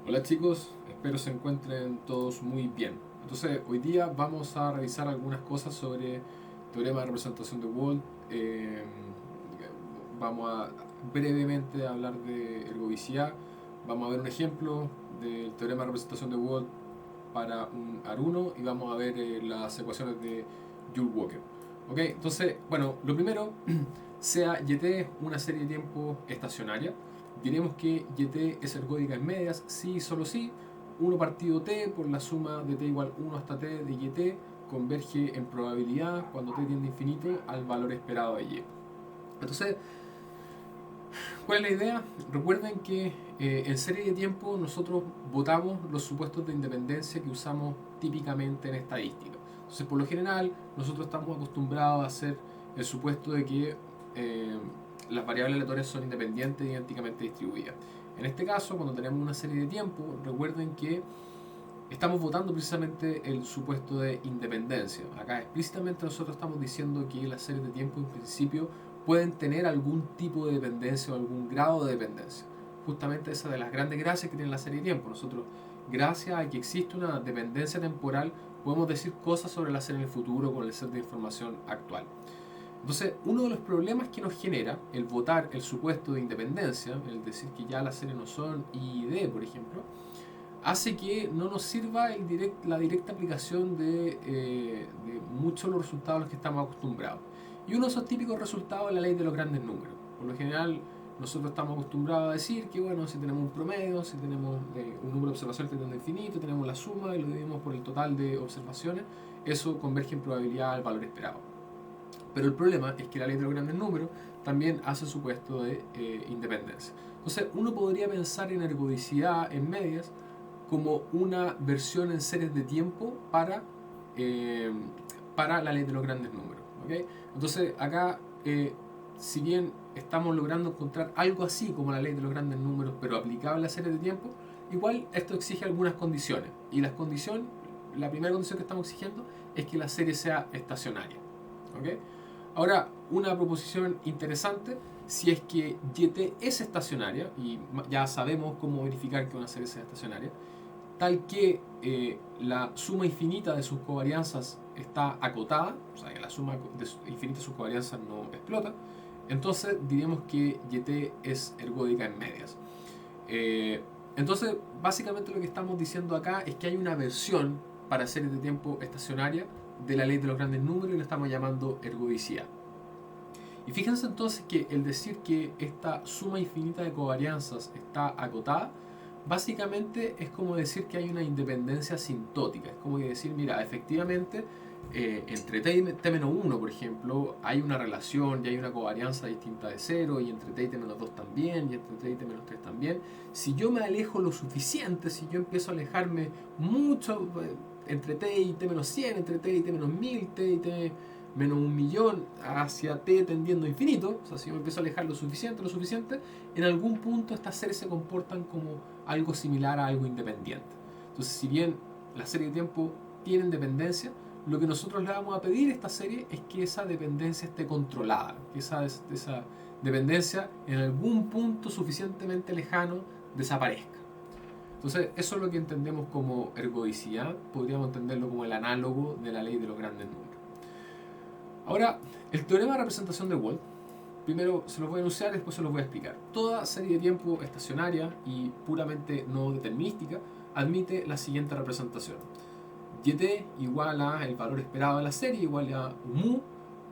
Hola chicos, espero se encuentren todos muy bien. Entonces, hoy día vamos a revisar algunas cosas sobre teorema de representación de Wald. Vamos a brevemente hablar de ergovicidad. Vamos a ver un ejemplo del teorema de representación de Wald para un Aruno y vamos a ver las ecuaciones de Joule Walker. ¿Ok? Entonces, bueno, lo primero, sea YT es una serie de tiempo estacionaria. Diremos que YT es ergódica en medias, sí y solo sí. 1 partido T por la suma de T igual 1 hasta T de YT converge en probabilidad cuando T tiende a infinito al valor esperado de Y. Entonces, ¿cuál es la idea? Recuerden que en serie de tiempo nosotros votamos los supuestos de independencia que usamos típicamente en estadística. Entonces, por lo general, nosotros estamos acostumbrados a hacer el supuesto de que las variables aleatorias son independientes e idénticamente distribuidas. En este caso, cuando tenemos una serie de tiempo, recuerden que estamos votando precisamente el supuesto de independencia. Acá explícitamente nosotros estamos diciendo que las series de tiempo en principio pueden tener algún tipo de dependencia o algún grado de dependencia. Justamente esa de las grandes gracias que tiene la serie de tiempo. Nosotros, gracias a que existe una dependencia temporal, podemos decir cosas sobre la serie en el futuro con el set de información actual. Entonces, uno de los problemas que nos genera el votar el supuesto de independencia, el decir que ya las series no son I y D, por ejemplo, hace que no nos sirva la directa aplicación de muchos de los resultados a los que estamos acostumbrados. Y uno de esos típicos resultados es la ley de los grandes números. Por lo general, nosotros estamos acostumbrados a decir que, bueno, si tenemos un promedio, si tenemos un número de observaciones que tiende a infinito, tenemos la suma y lo dividimos por el total de observaciones, eso converge en probabilidad al valor esperado. Pero el problema es que la ley de los grandes números también hace supuesto de independencia. Entonces, uno podría pensar en ergodicidad en medias como una versión en series de tiempo eh, para la ley de los grandes números. ¿Okay? Entonces, acá, si bien estamos logrando encontrar algo así como la ley de los grandes números, pero aplicable a series de tiempo, igual esto exige algunas condiciones. Y la primera condición que estamos exigiendo es que la serie sea estacionaria. ¿Okay? Ahora, una proposición interesante, si es que YT es estacionaria, y ya sabemos cómo verificar que una serie sea estacionaria, tal que la suma infinita de sus covarianzas está acotada, o sea que la suma infinita de sus covarianzas no explota, entonces diremos que YT es ergódica en medias. Entonces, básicamente lo que estamos diciendo acá es que hay una versión para series de tiempo estacionaria de la ley de los grandes números y lo estamos llamando ergodicidad. Y fíjense entonces que el decir que esta suma infinita de covarianzas está acotada, básicamente es como decir que hay una independencia asintótica. Es como decir, mira, efectivamente, entre t y t-1, por ejemplo, hay una relación y hay una covarianza distinta de 0, y entre t y t-2 también, y entre t y t-3 también. Si yo me alejo lo suficiente, si yo empiezo a alejarme mucho entre t y t-100, entre t y t-1000, t y t menos 1.000.000 hacia t tendiendo a infinito, o sea, si yo me empiezo a alejar lo suficiente, en algún punto estas series se comportan como algo similar a algo independiente. Entonces, si bien la serie de tiempo tienen dependencia, lo que nosotros le vamos a pedir a esta serie es que esa dependencia esté controlada, que esa dependencia en algún punto suficientemente lejano desaparezca. Entonces, eso es lo que entendemos como ergodicidad, podríamos entenderlo como el análogo de la ley de los grandes números. Ahora, el teorema de representación de Wald, primero se los voy a enunciar, después se los voy a explicar. Toda serie de tiempo estacionaria y puramente no determinística admite la siguiente representación. YT igual a el valor esperado de la serie igual a mu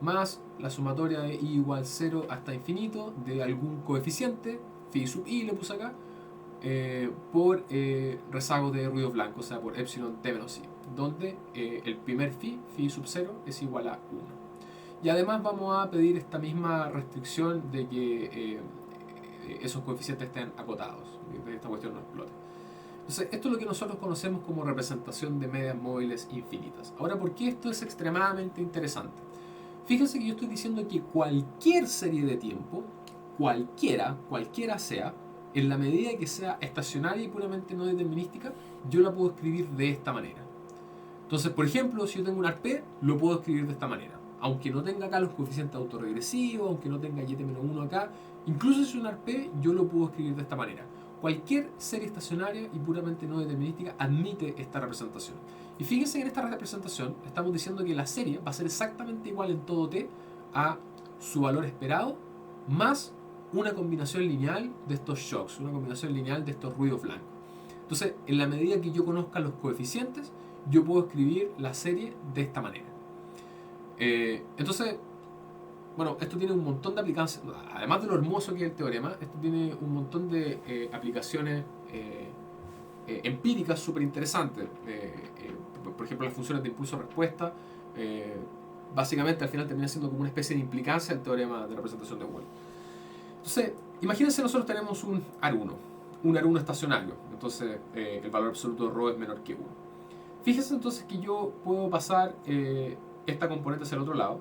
más la sumatoria de i igual 0 hasta infinito de algún coeficiente, phi sub i le puse acá, por rezago de ruido blanco, o sea, por epsilon t menos i, donde el primer phi sub 0 es igual a 1. Y además vamos a pedir esta misma restricción de que esos coeficientes estén acotados, que esta cuestión no explote. Entonces, esto es lo que nosotros conocemos como representación de medias móviles infinitas. Ahora, ¿por qué esto es extremadamente interesante? Fíjense que yo estoy diciendo que cualquier serie de tiempo, cualquiera sea, en la medida que sea estacionaria y puramente no determinística, yo la puedo escribir de esta manera. Entonces, por ejemplo, si yo tengo un arp, lo puedo escribir de esta manera. Aunque no tenga acá los coeficientes autorregresivos, aunque no tenga y-1 acá, incluso si es un arp, yo lo puedo escribir de esta manera. cualquier serie estacionaria y puramente no determinística admite esta representación. Y fíjense que en esta representación estamos diciendo que la serie va a ser exactamente igual en todo t a su valor esperado más una combinación lineal de estos shocks, una combinación lineal de estos ruidos blancos. Entonces, en la medida que yo conozca los coeficientes, yo puedo escribir la serie de esta manera. Entonces, bueno, esto tiene un montón de aplicaciones, además de lo hermoso que es el teorema, esto tiene un montón de aplicaciones empíricas súper interesantes. Por ejemplo, las funciones de impulso-respuesta, básicamente al final termina siendo como una especie de implicancia el teorema de representación de Wald. Entonces, imagínense, nosotros tenemos un AR1 estacionario, entonces el valor absoluto de ρ es menor que 1. Fíjense entonces que yo puedo pasar esta componente hacia el otro lado,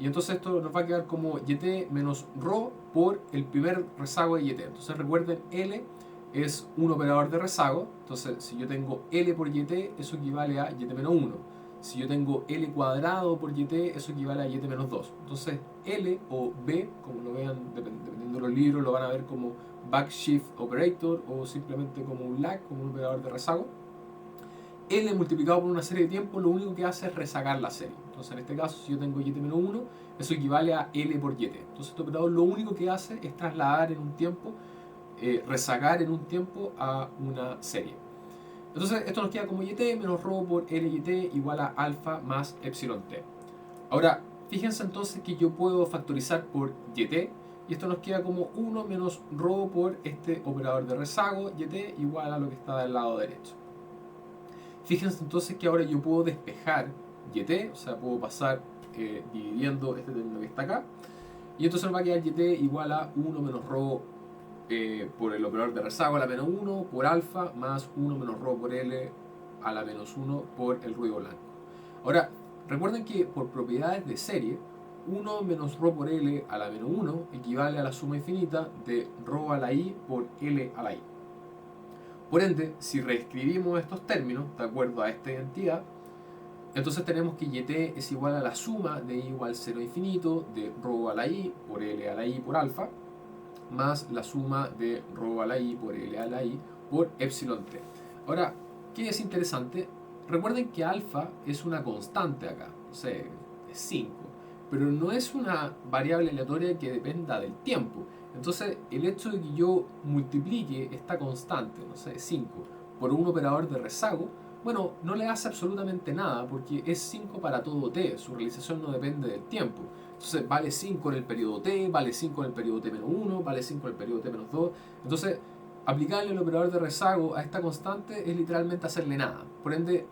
y entonces esto nos va a quedar como yt menos ρ por el primer rezago de yt. Entonces recuerden, L es un operador de rezago, entonces si yo tengo L por yt, eso equivale a yt menos 1. Si yo tengo L cuadrado por yt, eso equivale a yt menos 2. Entonces L o B, como lo vean, dependiendo de los libros, lo van a ver como backshift operator o simplemente como un lag, como un operador de rezago. L multiplicado por una serie de tiempo lo único que hace es rezagar la serie. Entonces en este caso, si yo tengo yt menos 1, eso equivale a L por yt. Entonces este operador lo único que hace es trasladar en un tiempo, rezagar en un tiempo a una serie. Entonces esto nos queda como yt menos ρ por lyt igual a alfa más epsilon t. Ahora, fíjense entonces que yo puedo factorizar por yt, y esto nos queda como 1 menos ρ por este operador de rezago, yt igual a lo que está del lado derecho. Fíjense entonces que ahora yo puedo despejar yt, o sea, puedo pasar dividiendo este término que está acá, y entonces nos va a quedar yt igual a 1 menos ρ por el operador de rezago a la menos 1 por alfa más 1 menos ρ por L a la menos 1 por el ruido blanco. Ahora, recuerden que por propiedades de serie, 1 menos ρ por L a la menos 1 equivale a la suma infinita de ρ a la i por L a la i. Por ende, si reescribimos estos términos de acuerdo a esta identidad, entonces tenemos que yt es igual a la suma de i igual 0 infinito de ρ a la i por L a la i por alfa más la suma de ρ a la i por L a la i por epsilon t. Ahora, ¿qué es interesante? Recuerden que alfa es una constante acá, o sea, es 5, pero no es una variable aleatoria que dependa del tiempo. Entonces, el hecho de que yo multiplique esta constante, no sé, 5, por un operador de rezago, bueno, no le hace absolutamente nada porque es 5 para todo t, su realización no depende del tiempo. Entonces vale 5 en el periodo t, vale 5 en el periodo t-1, vale 5 en el periodo t-2. Entonces, aplicarle el operador de rezago a esta constante es literalmente hacerle nada. Por ende,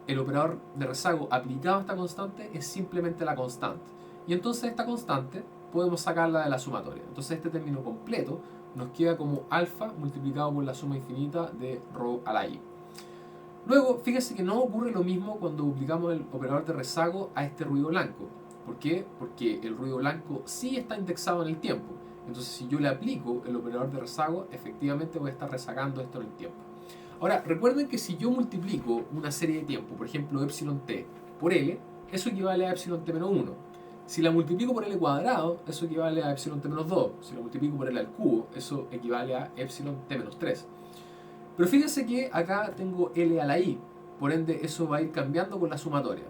el operador de rezago aplicado a esta constante es simplemente la constante. Y entonces esta constante podemos sacarla de la sumatoria. Entonces este término completo nos queda como alfa multiplicado por la suma infinita de ρ a la i. Luego, fíjense que no ocurre lo mismo cuando aplicamos el operador de rezago a este ruido blanco. ¿Por qué? Porque el ruido blanco sí está indexado en el tiempo. Entonces, si yo le aplico el operador de rezago, efectivamente voy a estar rezagando esto en el tiempo. Ahora, recuerden que si yo multiplico una serie de tiempo, por ejemplo, epsilon t por L, eso equivale a epsilon t menos 1. Si la multiplico por L cuadrado, eso equivale a epsilon t menos 2. Si la multiplico por L al cubo, eso equivale a epsilon t menos 3. Pero fíjense que acá tengo L a la i, por ende eso va a ir cambiando con la sumatoria.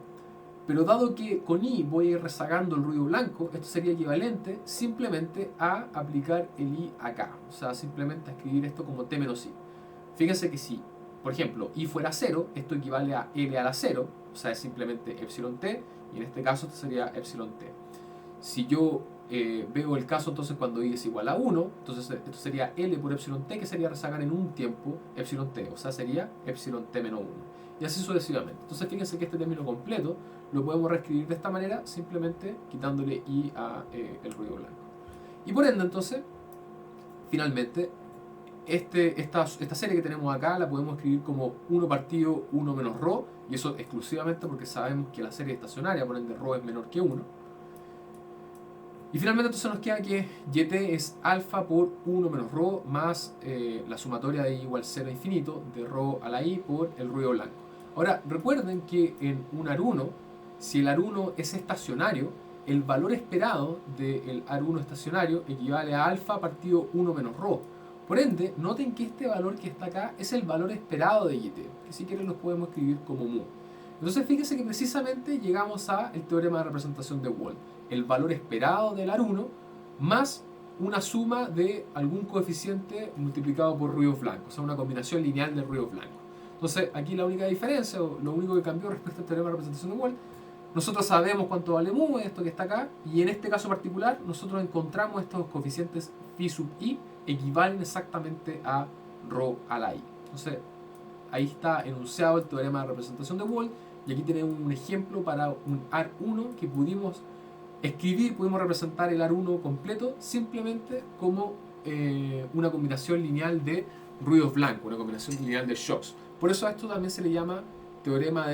Pero dado que con i voy a ir rezagando el ruido blanco, esto sería equivalente simplemente a aplicar el i acá. O sea, simplemente a escribir esto como t menos i. Fíjense que si, por ejemplo, i fuera 0, esto equivale a L a la 0, o sea, es simplemente epsilon t, y en este caso esto sería epsilon t. Si yo veo el caso entonces cuando i es igual a 1, entonces esto sería L por epsilon t, que sería rezagar en un tiempo epsilon t, o sea, sería epsilon t menos 1. Y así sucesivamente. Entonces fíjense que este término completo lo podemos reescribir de esta manera, simplemente quitándole i a el ruido blanco. Y por ende entonces, finalmente, esta serie que tenemos acá la podemos escribir como 1 partido 1 menos ρ, y eso exclusivamente porque sabemos que la serie es estacionaria, por ende ρ es menor que 1. Y finalmente entonces nos queda que yt es alfa por 1 menos ρ más la sumatoria de i igual 0 a infinito de ρ a la i por el ruido blanco. Ahora, recuerden que en un AR1, si el AR1 es estacionario, el valor esperado del AR1 estacionario equivale a alfa partido 1 menos ρ. Por ende, noten que este valor que está acá es el valor esperado de YT, que si quieren los podemos escribir como mu. Entonces fíjense que precisamente llegamos al teorema de representación de Wald. El valor esperado del AR1 más una suma de algún coeficiente multiplicado por ruidos blancos, o sea, una combinación lineal de ruidos blancos. Entonces aquí la única diferencia, o lo único que cambió respecto al teorema de representación de Wald, nosotros sabemos cuánto vale mu, esto que está acá, y en este caso particular nosotros encontramos estos coeficientes phi sub i equivalen exactamente a rho a la i. Entonces ahí está enunciado el teorema de representación de Wald, y aquí tenemos un ejemplo para un AR1 que pudimos escribir, pudimos representar el AR1 completo simplemente como una combinación lineal de ruidos blancos, una combinación lineal de shocks. Por eso a esto también se le llama teorema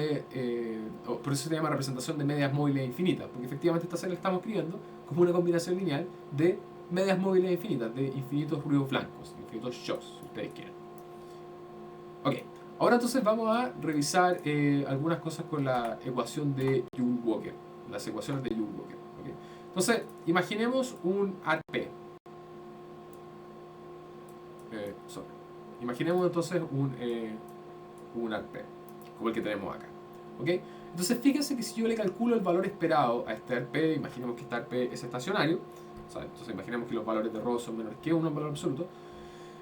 por eso se llama representación de medias móviles infinitas, porque efectivamente esta serie la estamos escribiendo como una combinación lineal de medias móviles infinitas, de infinitos ruidos blancos, infinitos shocks, si ustedes quieren. Ok, ahora entonces vamos a revisar algunas cosas con la ecuación de Joule-Walker, las ecuaciones de Joule-Walker. ¿Okay? Entonces, imaginemos un ARP. Imaginemos entonces un ARP, como el que tenemos acá. ¿Okay? Entonces, fíjense que si yo le calculo el valor esperado a este ARP, imaginemos que este ARP es estacionario, o sea, entonces imaginemos que los valores de ρ son menores que 1 en valor absoluto.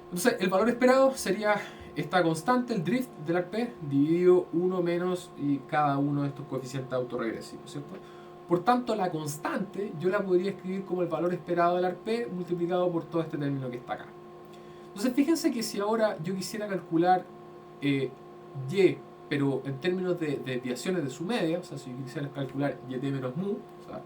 Entonces, el valor esperado sería esta constante, el drift del ARP, dividido 1 menos y cada uno de estos coeficientes autorregresivos, ¿cierto? Por tanto, la constante yo la podría escribir como el valor esperado del ARP multiplicado por todo este término que está acá. Entonces, fíjense que si ahora yo quisiera calcular y, pero en términos de desviaciones de su media, o sea, si yo quisiera calcular yt menos mu, o sea,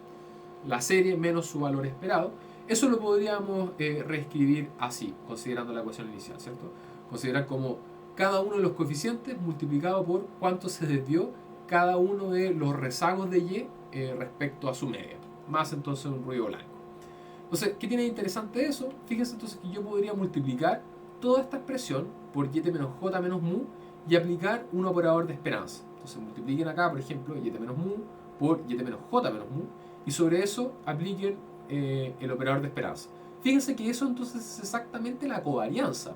la serie menos su valor esperado, eso lo podríamos reescribir así, considerando la ecuación inicial, ¿cierto? Considerar como cada uno de los coeficientes multiplicado por cuánto se desvió cada uno de los rezagos de y respecto a su media, más entonces un ruido blanco. Entonces, ¿qué tiene de interesante eso? Fíjense entonces que yo podría multiplicar toda esta expresión por yt menos j menos mu y aplicar un operador de esperanza. Entonces multipliquen acá, por ejemplo, yt menos mu por yt menos j menos mu y sobre eso apliquen el operador de esperanza. Fíjense que eso entonces es exactamente la covarianza.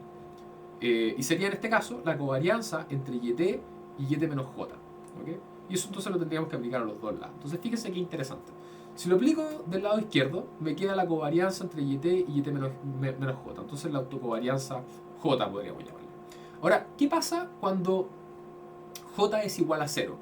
Y sería en este caso la covarianza entre yt y yt menos j. ¿Okay? Y eso entonces lo tendríamos que aplicar a los dos lados. Entonces fíjense qué interesante. Si lo aplico del lado izquierdo, me queda la covarianza entre yt y yt menos j. Entonces la autocovarianza j podríamos llamarla. Ahora, ¿qué pasa cuando j es igual a 0?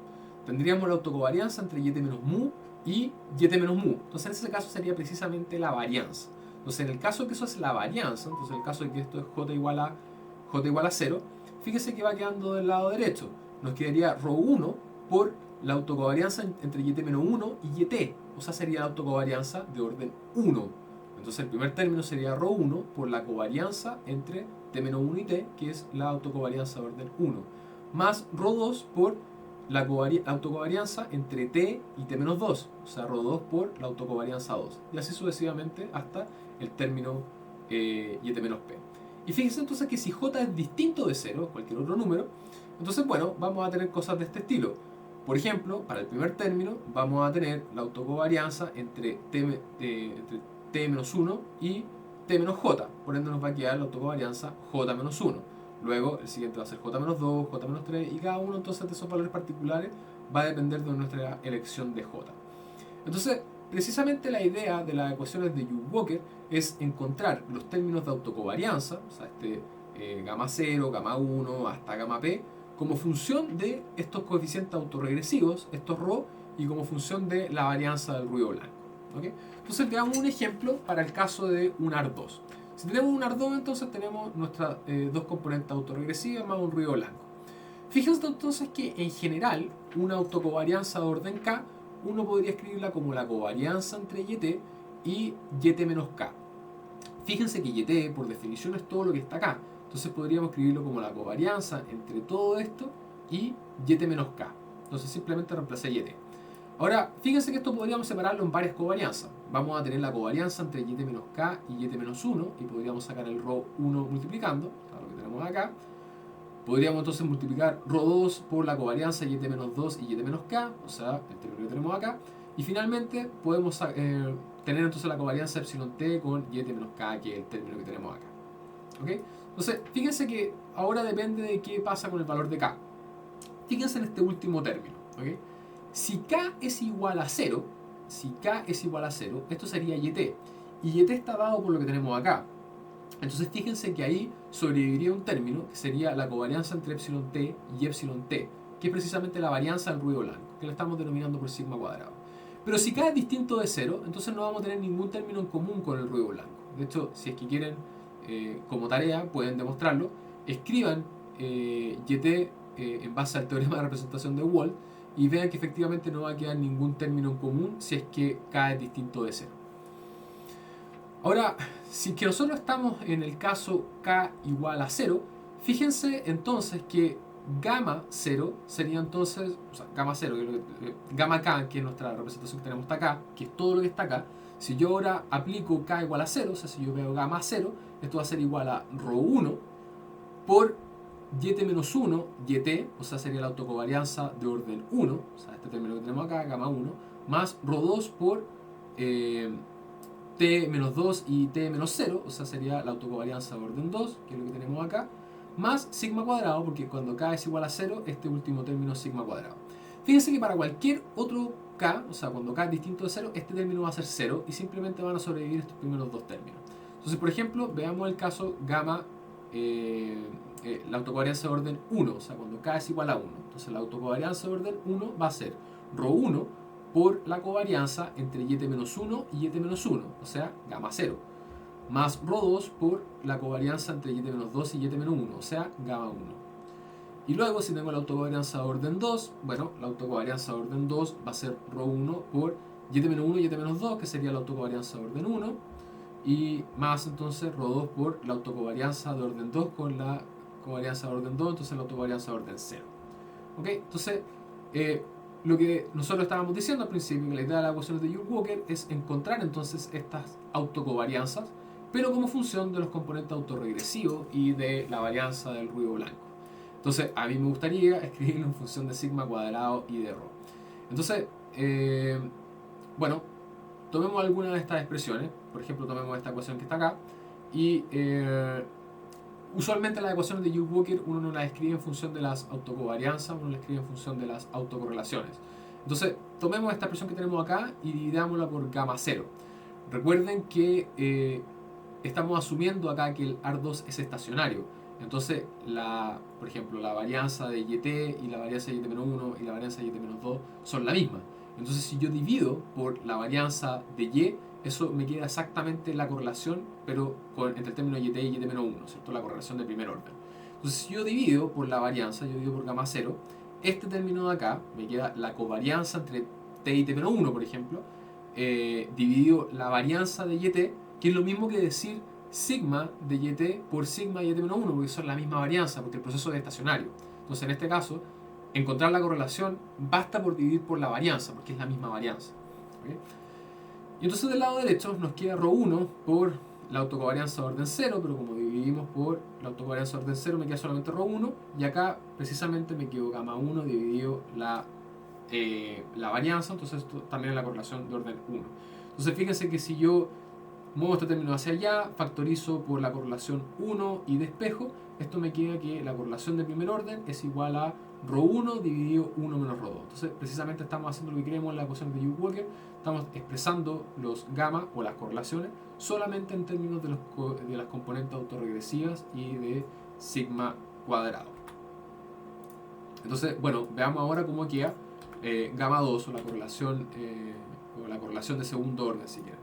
Tendríamos la autocovarianza entre yt menos mu y yt menos mu. Entonces en ese caso sería precisamente la varianza. Entonces en el caso de que eso es la varianza, entonces en el caso de que esto es j igual a 0, fíjese que va quedando del lado derecho. Nos quedaría ρ1 por la autocovarianza entre yt menos 1 y yt. O sea, sería la autocovarianza de orden 1. Entonces el primer término sería ρ1 por la covarianza entre t menos 1 y t, que es la autocovarianza de orden 1. Más ρ2 por la autocovarianza entre t y t menos 2. O sea, ρ2 por la autocovarianza 2. Y así sucesivamente hasta el término yt menos p. Y fíjense entonces que si j es distinto de 0, cualquier otro número, entonces bueno, vamos a tener cosas de este estilo. Por ejemplo, para el primer término vamos a tener la autocovarianza entre t menos 1 y t menos j. Por ende nos va a quedar la autocovarianza j menos 1. Luego el siguiente va a ser j menos 2, j menos 3 y cada uno entonces de esos valores particulares va a depender de nuestra elección de j. Entonces, precisamente la idea de las ecuaciones de Joule-Walker es encontrar los términos de autocovarianza, o sea, gamma 0, gamma 1 hasta gamma p, como función de estos coeficientes autorregresivos, estos ρ, y como función de la varianza del ruido blanco. ¿Okay? Entonces veamos un ejemplo para el caso de un AR2. Si tenemos un AR2, entonces tenemos nuestras dos componentes autorregresivas más un ruido blanco. Fíjense entonces que en general una autocovarianza de orden k, uno podría escribirla como la covarianza entre yt y yt menos k. Fíjense que yt por definición es todo lo que está acá. Entonces podríamos escribirlo como la covarianza entre todo esto y yt menos k. Entonces simplemente reemplacé yt. Ahora, fíjense que esto podríamos separarlo en varias covarianzas. Vamos a tener la covarianza entre yt menos k y yt menos 1 y podríamos sacar el ρ1 multiplicando, lo que tenemos acá. Podríamos entonces multiplicar ρ2 por la covarianza yt menos 2 y yt menos k, o sea, el término que tenemos acá. Y finalmente podemos tener entonces la covarianza epsilon t con yt menos k, que es el término que tenemos acá. ¿Okay? Entonces, fíjense que ahora depende de qué pasa con el valor de K. Fíjense en este último término. ¿Okay? Si K es igual a 0, esto sería YT. Y YT está dado por lo que tenemos acá. Entonces fíjense que ahí sobreviviría un término que sería la covarianza entre epsilon t y epsilon t, que es precisamente la varianza del ruido blanco, que la estamos denominando por sigma cuadrado. Pero si K es distinto de 0, entonces no vamos a tener ningún término en común con el ruido blanco. De hecho, si es que quieren, como tarea, pueden demostrarlo, escriban YT en base al teorema de representación de Wald y vean que efectivamente no va a quedar ningún término en común si es que K es distinto de 0. Ahora, si que nosotros estamos en el caso K igual a 0, fíjense entonces que gamma 0 sería entonces, o sea, gamma 0, gamma K, que es nuestra representación que tenemos hasta acá, que es todo lo que está acá. Si yo ahora aplico K igual a 0, o sea, si yo veo gamma 0, esto va a ser igual a ρ1 por YT-1, YT, o sea, sería la autocovarianza de orden 1, o sea, este término que tenemos acá, gamma 1, más ρ2 por T-2 y T-0, o sea, sería la autocovarianza de orden 2, que es lo que tenemos acá, más sigma cuadrado, porque cuando K es igual a 0, este último término es sigma cuadrado. Fíjense que para cualquier otro K, o sea, cuando K es distinto de 0, este término va a ser 0 y simplemente van a sobrevivir estos primeros dos términos. Entonces, por ejemplo, veamos el caso gamma, la autocovarianza de orden 1, o sea, cuando K es igual a 1. Entonces, la autocovarianza de orden 1 va a ser ρ1 por la covarianza entre YT-1 y YT-1, o sea, gamma 0, más ρ2 por la covarianza entre YT-2 y YT-1, o sea, gamma 1. Y luego, si tengo la autocovarianza de orden 2, bueno, la autocovarianza de orden 2 va a ser ρ1 por YT-1 y YT-2, que sería la autocovarianza de orden 1, y más entonces ρ2 por la autocovarianza de orden 2 con la covarianza de orden 2, entonces la autocovarianza de orden 0. ¿Ok? Entonces, lo que nosotros estábamos diciendo al principio, que la idea de las ecuaciones de Joule-Walker es encontrar entonces estas autocovarianzas, pero como función de los componentes autorregresivos y de la varianza del ruido blanco. Entonces, a mí me gustaría escribirlo en función de sigma cuadrado y de ρ. Entonces, bueno, tomemos alguna de estas expresiones. Por ejemplo, tomemos esta ecuación que está acá. Y usualmente las ecuaciones de Joule-Walker uno no las escribe en función de las autocovarianzas, uno las escribe en función de las autocorrelaciones. Entonces, tomemos esta expresión que tenemos acá y dividámosla por gamma 0. Recuerden que estamos asumiendo acá que el AR2 es estacionario. Entonces, por ejemplo, la varianza de YT y la varianza de YT-1 y la varianza de YT-2 son la misma. Entonces, si yo divido por la varianza de Y, eso me queda exactamente la correlación, pero entre el término YT y YT-1, ¿cierto? La correlación de primer orden. Entonces, si yo divido por la varianza, yo divido por gamma 0, este término de acá me queda la covarianza entre T y T-1, por ejemplo, dividido la varianza de YT, que es lo mismo que decir sigma de YT por sigma de YT-1, porque son la misma varianza, porque el proceso es estacionario. Entonces, en este caso, encontrar la correlación basta por dividir por la varianza, porque es la misma varianza. ¿Okay? Y entonces del lado derecho nos queda ρ1 por la autocovarianza de orden 0, pero como dividimos por la autocovarianza de orden 0 me queda solamente ρ1, y acá precisamente me quedo gamma 1 dividido la varianza, entonces esto también es la correlación de orden 1. Entonces fíjense que si yo muevo este término hacia allá, factorizo por la correlación 1 y despejo, esto me queda que la correlación de primer orden es igual a ρ1 dividido 1 menos ρ2. Entonces precisamente estamos haciendo lo que queremos en la ecuación de Joule-Walker, estamos expresando los gamma o las correlaciones solamente en términos de las componentes autorregresivas y de sigma cuadrado. Entonces, bueno, veamos ahora cómo queda gamma 2 o la correlación de segundo orden, si quieren.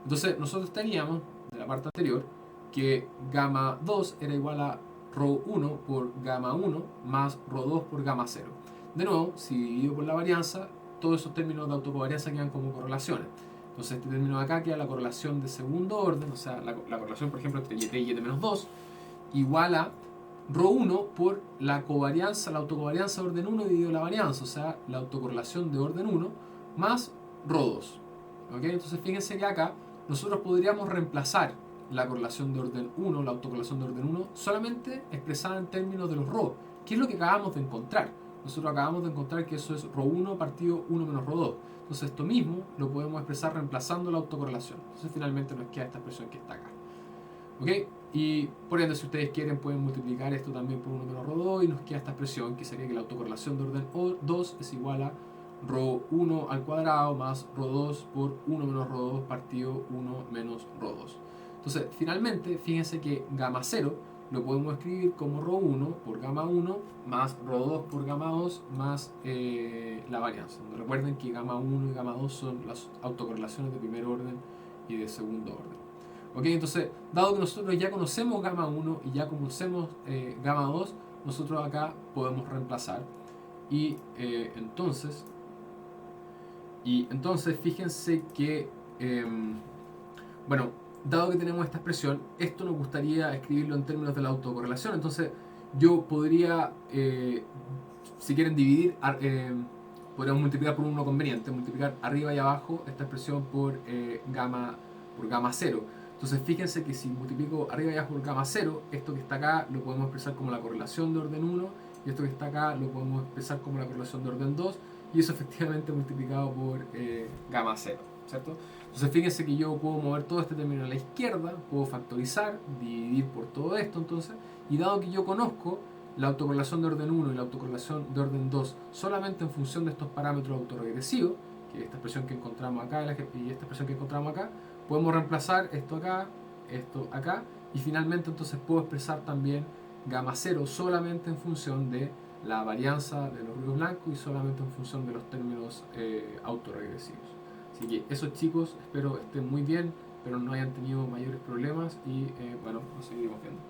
Entonces, nosotros teníamos, de la parte anterior, que gamma 2 era igual a ρ1 por gamma 1 más ρ2 por gamma 0. De nuevo, si divido por la varianza, todos esos términos de autocovarianza quedan como correlaciones. Entonces, este término de acá queda la correlación de segundo orden, o sea, la correlación, por ejemplo, entre YT y YT-2, igual a ρ1 por la covarianza, la autocovarianza de orden 1 dividido la varianza, o sea, la autocorrelación de orden 1 más ρ2. ¿Okay? Entonces, fíjense que acá nosotros podríamos reemplazar la correlación de orden 1, la autocorrelación de orden 1, solamente expresada en términos de los ρ, que es lo que acabamos de encontrar. Nosotros acabamos de encontrar que eso es ρ1 partido 1 menos ρ2. Entonces esto mismo lo podemos expresar reemplazando la autocorrelación. Entonces finalmente nos queda esta expresión que está acá. ¿Ok? Y por ende, si ustedes quieren, pueden multiplicar esto también por 1 menos ρ2 y nos queda esta expresión que sería que la autocorrelación de orden 2 es igual a ρ1 al cuadrado más ρ2 por 1 menos ρ2 partido 1 menos ρ2. Entonces, finalmente, fíjense que gamma 0 lo podemos escribir como ρ1 por gamma 1 más ρ2 por gamma 2 más la varianza. Recuerden que gamma 1 y gamma 2 son las autocorrelaciones de primer orden y de segundo orden. Ok, entonces, dado que nosotros ya conocemos gamma 1 y ya conocemos gamma 2, nosotros acá podemos reemplazar. Y entonces fíjense que, bueno, dado que tenemos esta expresión, esto nos gustaría escribirlo en términos de la autocorrelación. Entonces, yo podría, si quieren dividir, podríamos multiplicar por uno conveniente, multiplicar arriba y abajo esta expresión por gamma 0. Entonces fíjense que si multiplico arriba y abajo por gamma 0, esto que está acá lo podemos expresar como la correlación de orden 1 y esto que está acá lo podemos expresar como la correlación de orden 2 y eso efectivamente multiplicado por gamma 0, ¿cierto? Entonces fíjense que yo puedo mover todo este término a la izquierda, puedo factorizar, dividir por todo esto entonces, y dado que yo conozco la autocorrelación de orden 1 y la autocorrelación de orden 2 solamente en función de estos parámetros autorregresivos, que es esta expresión que encontramos acá y esta expresión que encontramos acá, podemos reemplazar esto acá, y finalmente entonces puedo expresar también gamma 0 solamente en función de la varianza de los ruidos blancos y solamente en función de los términos autorregresivos. Así que eso, chicos, espero estén muy bien, pero no hayan tenido mayores problemas y bueno, nos seguiremos viendo.